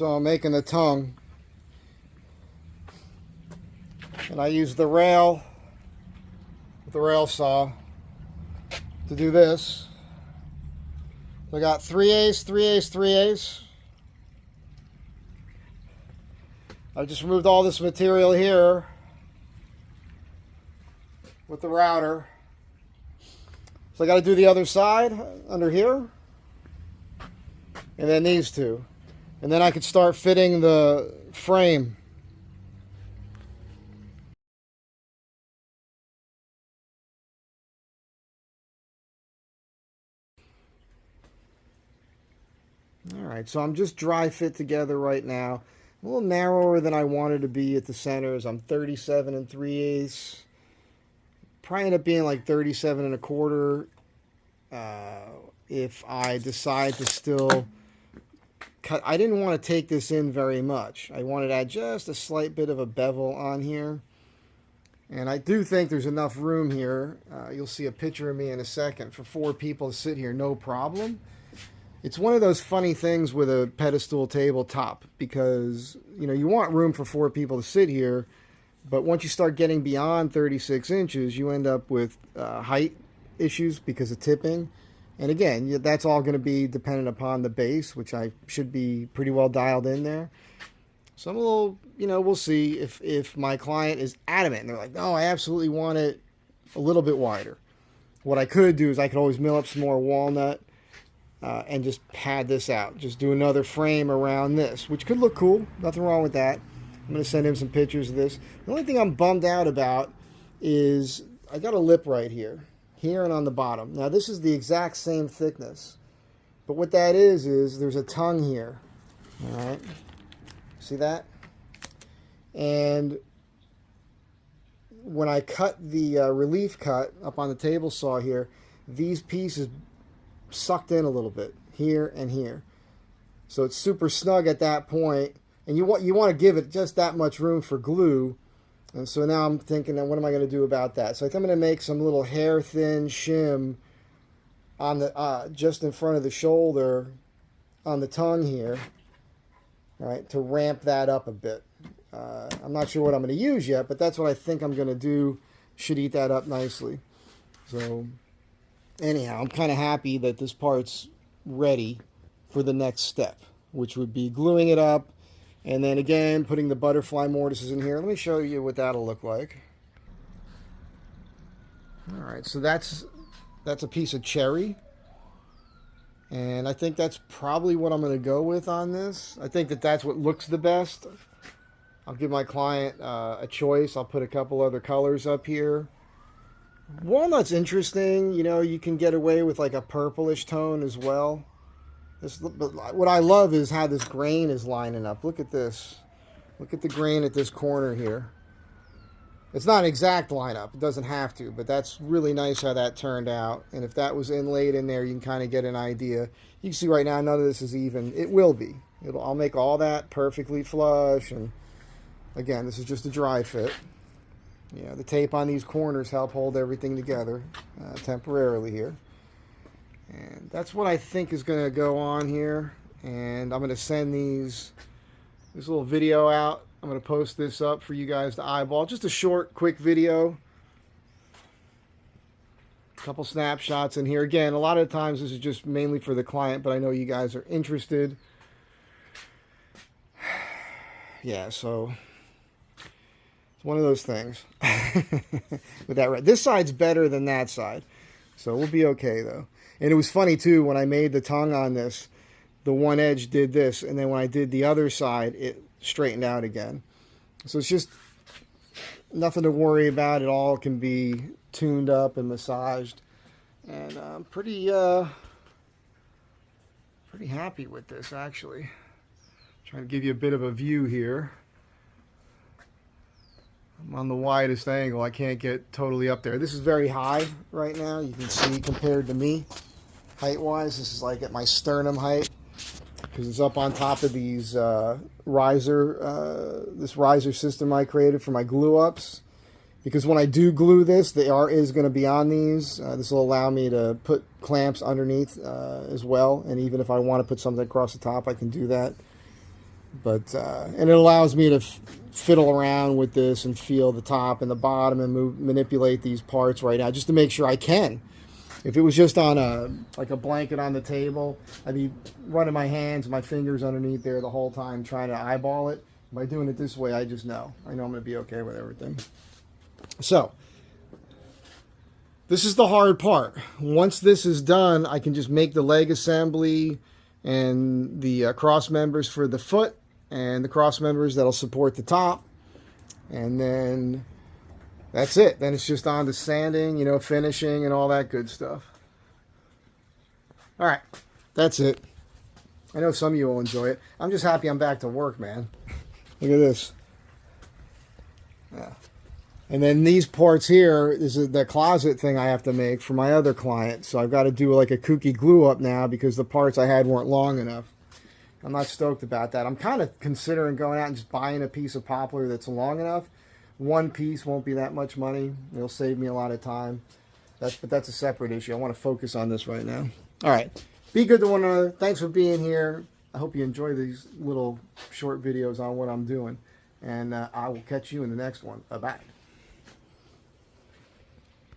So I'm making the tongue, and I use the rail with the rail saw to do this. So I got 3/8, 3/8, 3/8. I just removed all this material here with the router. So I got to do the other side under here, and then these two. And then I could start fitting the frame. Alright, so I'm just dry fit together right now. A little narrower than I wanted to be at the centers. I'm 37 3/8. Probably end up being like 37 1/4 if I decide to still cut. I didn't want to take this in very much. I wanted to add just a slight bit of a bevel on here. And I do think there's enough room here. You'll see a picture of me in a second for 4 people to sit here, no problem. It's one of those funny things with a pedestal tabletop because, you know, you want room for 4 people to sit here, but once you start getting beyond 36 inches, you end up with height issues because of tipping. And again, that's all going to be dependent upon the base, which I should be pretty well dialed in there. So I'm a little, you know, we'll see if my client is adamant and they're like, no, I absolutely want it a little bit wider. What I could do is I could always mill up some more walnut and just pad this out. Just do another frame around this, which could look cool. Nothing wrong with that. I'm going to send him some pictures of this. The only thing I'm bummed out about is I got a lip right here and on the bottom. Now this is the exact same thickness, but what that is there's a tongue here. All right, see that? And when I cut the relief cut up on the table saw here, these pieces sucked in a little bit here and here, so it's super snug at that point, and you want to give it just that much room for glue. And so now I'm thinking, what am I going to do about that? So I think I'm going to make some little hair thin shim on the just in front of the shoulder on the tongue here, right, to ramp that up a bit. I'm not sure what I'm going to use yet, but that's what I think I'm going to do. Should eat that up nicely. So anyhow, I'm kind of happy that this part's ready for the next step, which would be gluing it up, and then again putting the butterfly mortises in here. Let me show you what that'll look like. All right, so that's a piece of cherry, and I think that's probably what I'm going to go with on this. I think that's what looks the best. I'll give my client a choice. I'll put a couple other colors up here. Walnut's interesting. You know, you can get away with like a purplish tone as well. But what I love is how this grain is lining up. Look at this. Look at the grain at this corner here. It's not an exact lineup. It doesn't have to, but that's really nice how that turned out. And if that was inlaid in there, you can kind of get an idea. You can see right now none of this is even. It will be. I'll make all that perfectly flush. And again, this is just a dry fit. Yeah, the tape on these corners help hold everything together temporarily here. And that's what I think is going to go on here. And I'm going to send this little video out. I'm going to post this up for you guys to eyeball. Just a short, quick video. A couple snapshots in here. Again, a lot of times this is just mainly for the client, but I know you guys are interested. Yeah, so it's one of those things. With that right. This side's better than that side. So we'll be okay though. And it was funny too, when I made the tongue on this, the one edge did this, and then when I did the other side, it straightened out again. So it's just nothing to worry about. It all can be tuned up and massaged. And I'm pretty happy with this, actually. Trying to give you a bit of a view here. I'm on the widest angle. I can't get totally up there. This is very high right now. You can see compared to me, height-wise, this is like at my sternum height, because it's up on top of these this riser system I created for my glue-ups. Because when I do glue this, the art is going to be on these. This will allow me to put clamps underneath as well. And even if I want to put something across the top, I can do that. But and it allows me to fiddle around with this and feel the top and the bottom and manipulate these parts right now just to make sure I can. If it was just on like a blanket on the table, I'd be running my hands, my fingers underneath there the whole time trying to eyeball it. By doing it this way, I just know. I know I'm going to be okay with everything. So, this is the hard part. Once this is done, I can just make the leg assembly and the cross members for the foot and the cross members that'll support the top. And then that's it. Then it's just on to sanding, you know, finishing and all that good stuff. All right, that's it. I know some of you will enjoy it. I'm just happy I'm back to work, man. Look at this. Yeah. And then these parts here is the closet thing I have to make for my other client. So I've got to do like a kooky glue up now because the parts I had weren't long enough. I'm not stoked about that. I'm kind of considering going out and just buying a piece of poplar that's long enough. One piece won't be that much money. It'll save me a lot of time. But that's a separate issue. I want to focus on this right now. All right. Be good to one another. Thanks for being here. I hope you enjoy these little short videos on what I'm doing. And I will catch you in the next one. Bye-bye.